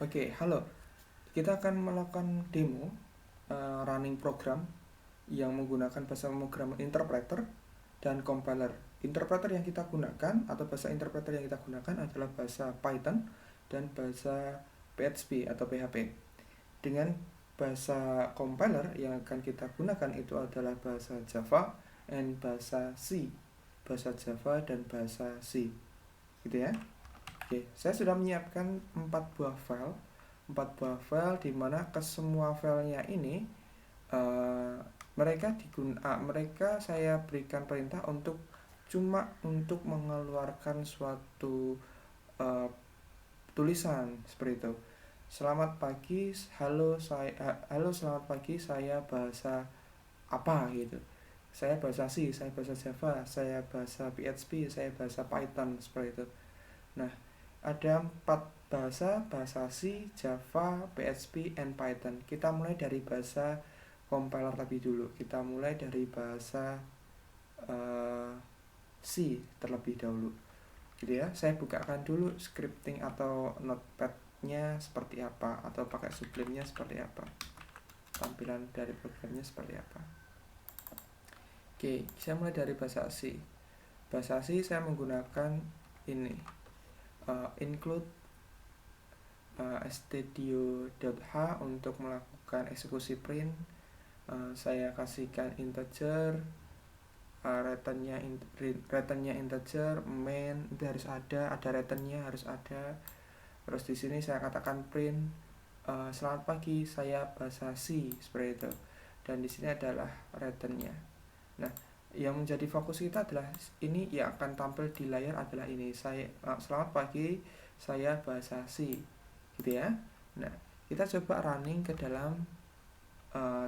Oke, halo. Kita akan melakukan demo running program yang menggunakan bahasa pemrograman interpreter dan compiler. Interpreter yang kita gunakan atau bahasa interpreter yang kita gunakan adalah bahasa Python dan bahasa PHP atau PHP. Dengan bahasa compiler yang akan kita gunakan itu adalah bahasa Java dan bahasa C. Bahasa Java dan bahasa C. Gitu ya. Oke, saya sudah menyiapkan 4 buah file di mana ke semua filenya ini mereka saya berikan perintah cuma untuk mengeluarkan suatu uh, tulisan seperti itu. Selamat pagi, halo selamat pagi, saya bahasa apa gitu. Saya bahasa C, saya bahasa Java, saya bahasa PHP, saya bahasa Python seperti itu. Nah, ada 4 bahasa C, Java, PHP, and Python. Kita mulai dari bahasa compiler terlebih dulu. Kita mulai dari bahasa C terlebih dahulu. Gitu ya. Saya bukakan dulu scripting atau notepad-nya seperti apa, atau pakai Sublime-nya seperti apa. Tampilan dari programnya seperti apa. Oke, saya mulai dari bahasa C. Bahasa C saya menggunakan ini. Include stdio.h untuk melakukan eksekusi print. Saya kasihkan integer, returnnya integer, main itu harus ada returnnya harus ada. Terus di sini saya katakan print selamat pagi, saya bahasa C seperti itu. Dan di sini adalah returnnya. Nah, yang menjadi fokus kita adalah ini yang akan tampil di layar adalah ini. Selamat pagi, saya bahasa C, gitu ya. Nah, kita coba running ke dalam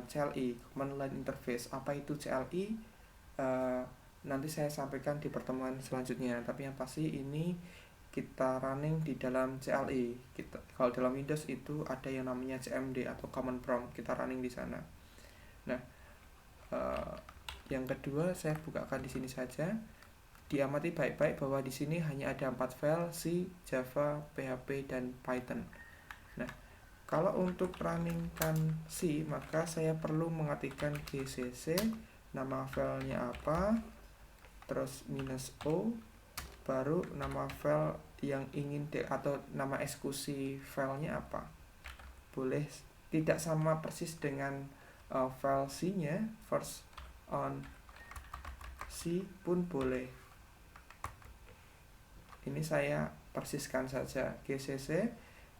CLI, Command Line Interface. Apa itu CLI? Nanti saya sampaikan di pertemuan selanjutnya. Tapi yang pasti ini kita running di dalam CLI. Kalau dalam Windows itu ada yang namanya CMD atau Command Prompt. Kita running di sana. Nah, yang kedua saya bukakan di sini saja. Diamati baik-baik bahwa di sini hanya ada 4 file C, Java, PHP, dan Python. Nah, kalau untuk runningkan C, maka saya perlu mengetikkan gcc, nama filenya apa, terus -o, baru nama file yang ingin atau nama eksekusi filenya apa. Boleh tidak sama persis dengan file C-nya, first on C pun boleh. Ini saya persiskan saja gcc.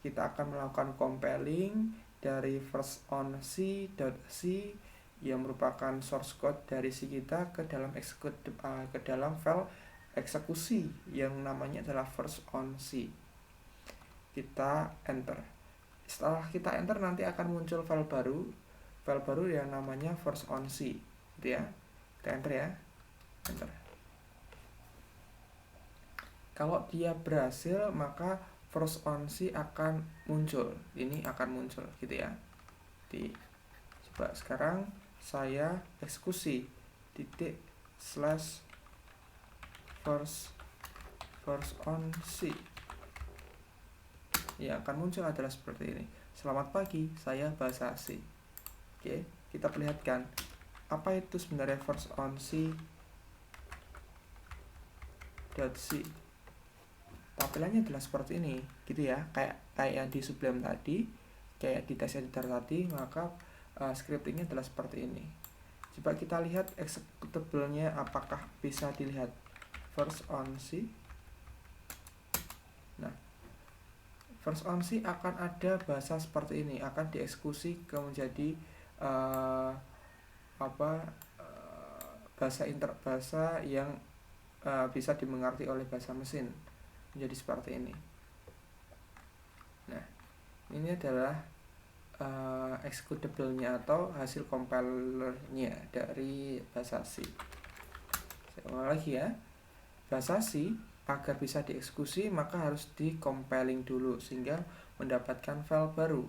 Kita akan melakukan compiling dari first on C.c yang merupakan source code dari C kita ke dalam file eksekusi yang namanya adalah first on C. Kita enter. Setelah kita enter nanti akan muncul file baru yang namanya first on C, gitu ya. Kita enter ya. Enter. Kalau dia berhasil maka first on C akan muncul. Ini akan muncul gitu ya. Coba sekarang saya eksekusi /first on C. Ya, akan muncul adalah seperti ini. Selamat pagi, saya bahasa C. Oke, kita perlihatkan apa itu sebenarnya first on C.c. Tampilannya adalah seperti ini, gitu ya. Kayak di Sublime tadi, kayak di test editor tadi, maka scriptingnya adalah seperti ini. Coba kita lihat executable-nya apakah bisa dilihat. First on C. Nah, first on C akan ada bahasa seperti ini, akan dieksekusi ke menjadi bahasa yang bisa dimengerti oleh bahasa mesin, menjadi seperti ini. Nah, ini adalah executable-nya atau hasil compiler-nya dari bahasa C. Saya ulang lagi ya. Bahasa C agar bisa dieksekusi maka harus di-compiling dulu sehingga mendapatkan file baru,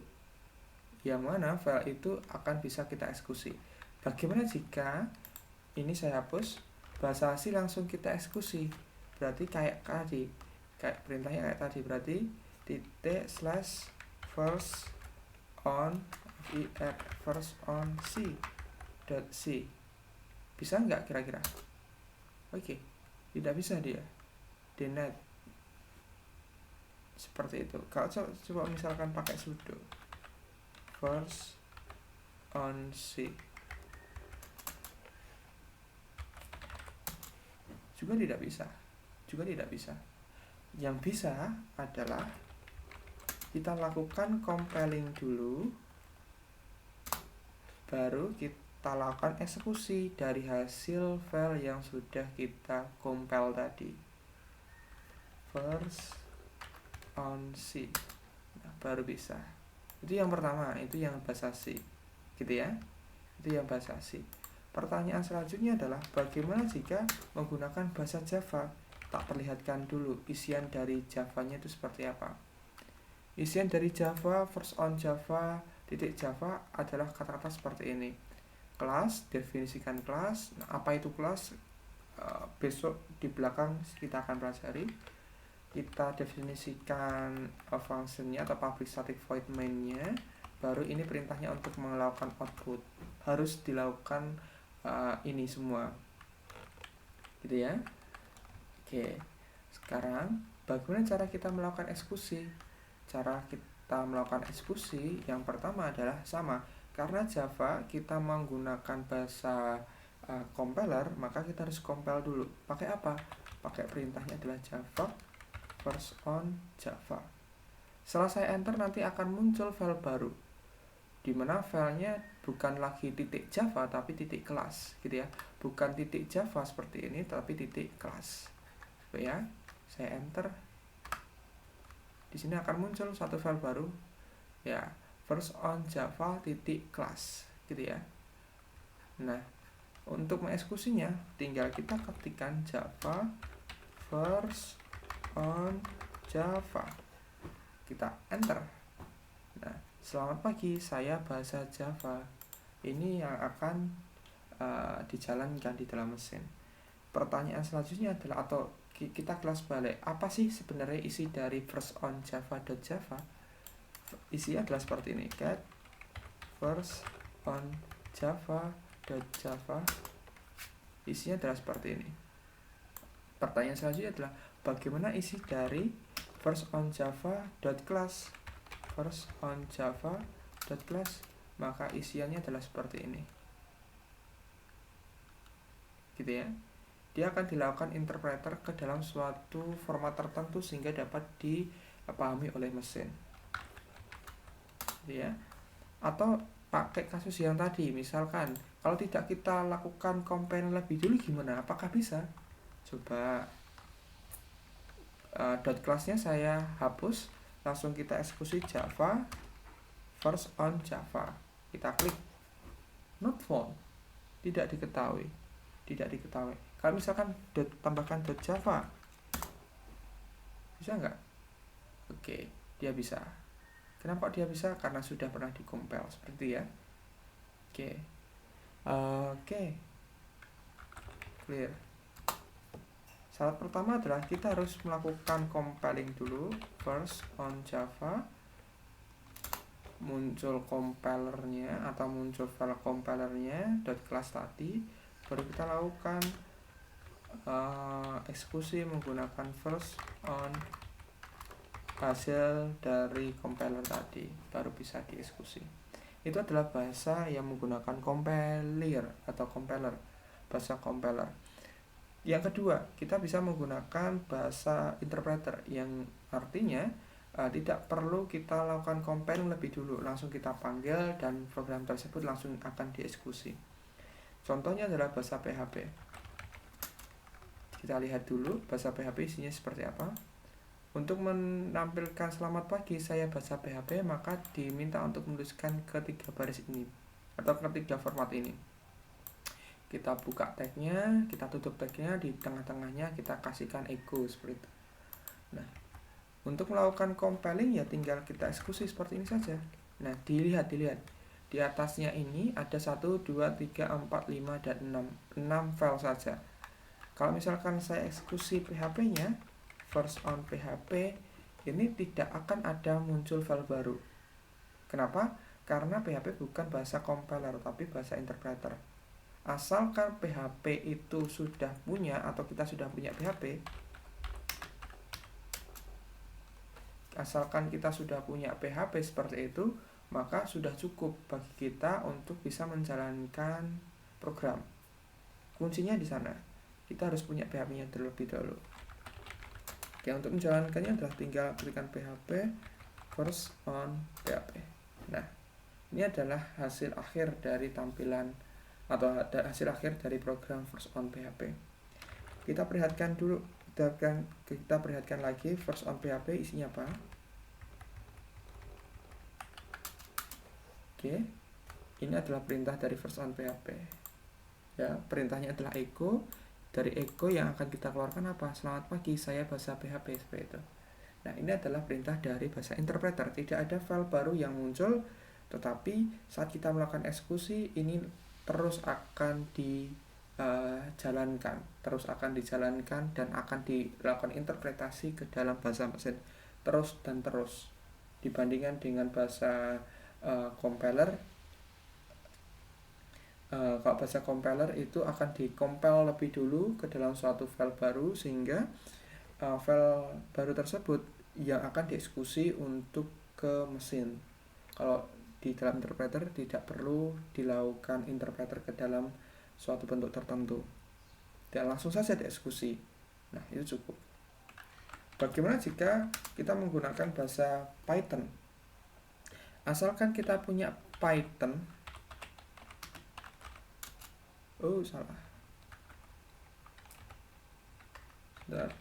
yang mana file itu akan bisa kita eksekusi. Bagaimana jika ini saya hapus, bahasa C langsung kita eksekusi? Berarti kayak perintahnya kayak tadi, berarti first on first on c. Bisa nggak kira-kira? Oke, tidak bisa dia. Dnet seperti itu. Kalau coba misalkan pakai sudo first on c, juga tidak bisa. Yang bisa adalah kita lakukan compiling dulu, baru kita lakukan eksekusi dari hasil file yang sudah kita compile tadi. First on C, nah, baru bisa. Itu yang pertama, itu yang bahasa C, gitu ya. Itu yang bahasa C. Pertanyaan selanjutnya adalah bagaimana jika menggunakan bahasa Java? Tak perlihatkan dulu isian dari Java-nya itu seperti apa. Isian dari Java, first on Java, .java adalah kata-kata seperti ini. Kelas, definisikan kelas. Nah, apa itu kelas? Besok di belakang kita akan pelajari. Kita definisikan functionnya atau public static void main-nya. Baru ini perintahnya untuk melakukan output. Harus dilakukan ini semua, gitu ya. Oke, sekarang bagaimana cara kita melakukan eksekusi? Cara kita melakukan eksekusi yang pertama adalah sama. Karena Java kita menggunakan bahasa compiler, maka kita harus compile dulu. Pakai apa? Pakai perintahnya adalah Java first on Java. Setelah saya enter nanti akan muncul file baru, dimana filenya bukan lagi .java tapi .kelas, gitu ya. Bukan .java seperti ini tapi .kelas. Ya, saya enter. Di sini akan muncul satu file baru, ya, first on Java .class, gitu ya. Nah, untuk mengeksekusinya tinggal kita ketikkan Java first on Java, kita enter. Nah, selamat pagi, saya bahasa Java. Ini yang akan dijalankan di dalam mesin. Pertanyaan selanjutnya adalah, atau kita kelas balik, apa sih sebenarnya isi dari first on Java.java? Isinya adalah seperti ini, get first on Java.java. Isinya adalah seperti ini. Pertanyaan selanjutnya adalah bagaimana isi dari first on Java.class? First on Java.class, maka isiannya adalah seperti ini, gitu ya. Dia akan dilakukan interpreter ke dalam suatu format tertentu sehingga dapat dipahami oleh mesin, gitu ya. Atau pakai kasus yang tadi, misalkan kalau tidak kita lakukan compile lebih dulu gimana? Apakah bisa? Coba .class-nya saya hapus, langsung kita eksekusi Java first on Java. Kita klik not found, tidak diketahui. Kalau misalkan tambahkan .java, bisa nggak? Oke, dia bisa. Kenapa dia bisa? Karena sudah pernah dikompil seperti ya. Oke, clear. Syarat pertama adalah kita harus melakukan compiling dulu first on Java. Muncul compilernya atau muncul file compilernya .class tadi, baru kita lakukan eksekusi menggunakan first on hasil dari compiler tadi, baru bisa dieksekusi. Itu adalah bahasa yang menggunakan compiler atau compiler, bahasa compiler. Yang kedua, kita bisa menggunakan bahasa interpreter yang artinya tidak perlu kita lakukan compiling lebih dulu, langsung kita panggil dan program tersebut langsung akan dieksekusi. Contohnya adalah bahasa PHP. Kita lihat dulu bahasa PHP isinya seperti apa. Untuk menampilkan selamat pagi, saya bahasa PHP, maka diminta untuk menuliskan ketiga baris ini atau ketiga format ini. Kita buka tagnya, kita tutup tagnya, di tengah-tengahnya kita kasihkan echo seperti itu. Nah, untuk melakukan compiling ya tinggal kita eksekusi seperti ini saja. Nah, dilihat di atasnya ini ada 1, 2, 3, 4, 5, dan 6 file saja. Kalau misalkan saya eksekusi PHP-nya first on PHP, ini tidak akan ada muncul file baru. Kenapa? Karena PHP bukan bahasa compiler tapi bahasa interpreter. Asalkan PHP itu sudah punya atau kita sudah punya PHP, asalkan kita sudah punya PHP seperti itu, maka sudah cukup bagi kita untuk bisa menjalankan program. Kuncinya di sana. Kita harus punya PHP-nya terlebih dahulu. Oke, untuk menjalankannya adalah tinggal klikkan PHP first on PHP. Nah, ini adalah hasil akhir dari tampilan atau hasil akhir dari program first on PHP. Kita perhatikan dulu, kita perhatikan lagi first on PHP isinya apa. Oke, ini adalah perintah dari first on PHP. Ya, perintahnya adalah echo. Dari echo yang akan kita keluarkan apa? Selamat pagi, saya bahasa PHP, seperti itu. Nah, ini adalah perintah dari bahasa interpreter. Tidak ada file baru yang muncul, tetapi saat kita melakukan eksekusi, ini terus akan dijalankan, dan akan dilakukan interpretasi ke dalam bahasa mesin terus dan terus. Dibandingkan dengan bahasa compiler, kalau bahasa compiler itu akan di-compile lebih dulu ke dalam suatu file baru, sehingga file baru tersebut yang akan dieksekusi untuk ke mesin. Kalau di dalam interpreter tidak perlu dilakukan interpreter ke dalam suatu bentuk tertentu, dan langsung saja dieksekusi. Nah, itu cukup. Bagaimana jika kita menggunakan bahasa Python? Asalkan kita punya Python, salah. Bentar.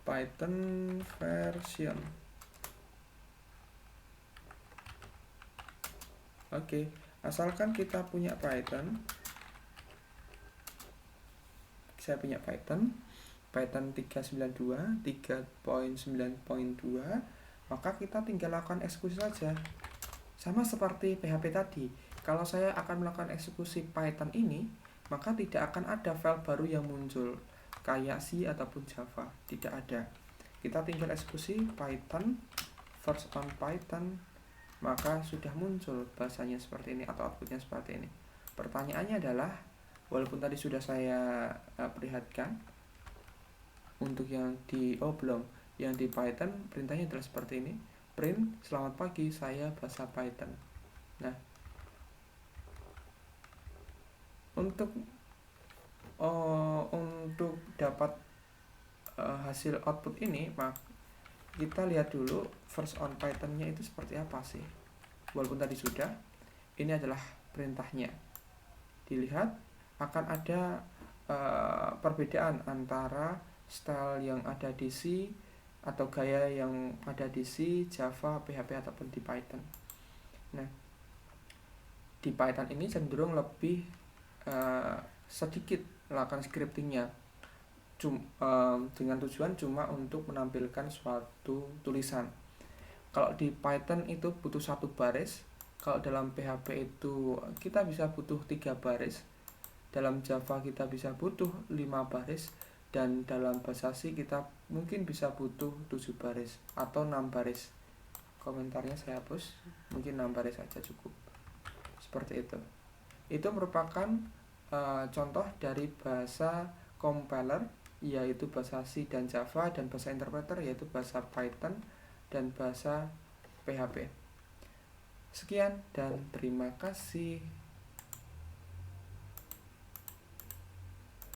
Python version. Oke, asalkan kita punya Python. Saya punya Python 392, 3.9.2, maka kita tinggal lakukan eksekusi saja. Sama seperti PHP tadi, kalau saya akan melakukan eksekusi Python ini, maka tidak akan ada file baru yang muncul kayak C ataupun Java, tidak ada. Kita tinggal eksekusi Python first on Python, maka sudah muncul bahasanya seperti ini atau outputnya seperti ini. Pertanyaannya adalah, walaupun tadi sudah saya perlihatkan untuk yang di yang di Python perintahnya adalah seperti ini, print selamat pagi, saya bahasa Python. Nah, untuk dapat hasil output ini, maka kita lihat dulu first on Python-nya itu seperti apa sih. Walaupun tadi sudah, ini adalah perintahnya. Dilihat akan ada perbedaan antara style yang ada di C atau gaya yang ada di C, Java, PHP ataupun di Python. Nah, di Python ini cenderung lebih sedikit melakukan scriptingnya, dengan tujuan cuma untuk menampilkan suatu tulisan. Kalau di Python itu butuh 1 baris, kalau dalam PHP itu kita bisa butuh 3 baris, dalam Java kita bisa butuh 5 baris, dan dalam bahasa C kita mungkin bisa butuh 7 baris atau 6 baris. Komentarnya saya hapus, mungkin 6 baris saja cukup. Seperti itu. Itu merupakan contoh dari bahasa compiler, yaitu bahasa C dan Java, dan bahasa interpreter yaitu bahasa Python dan bahasa PHP. Sekian dan terima kasih.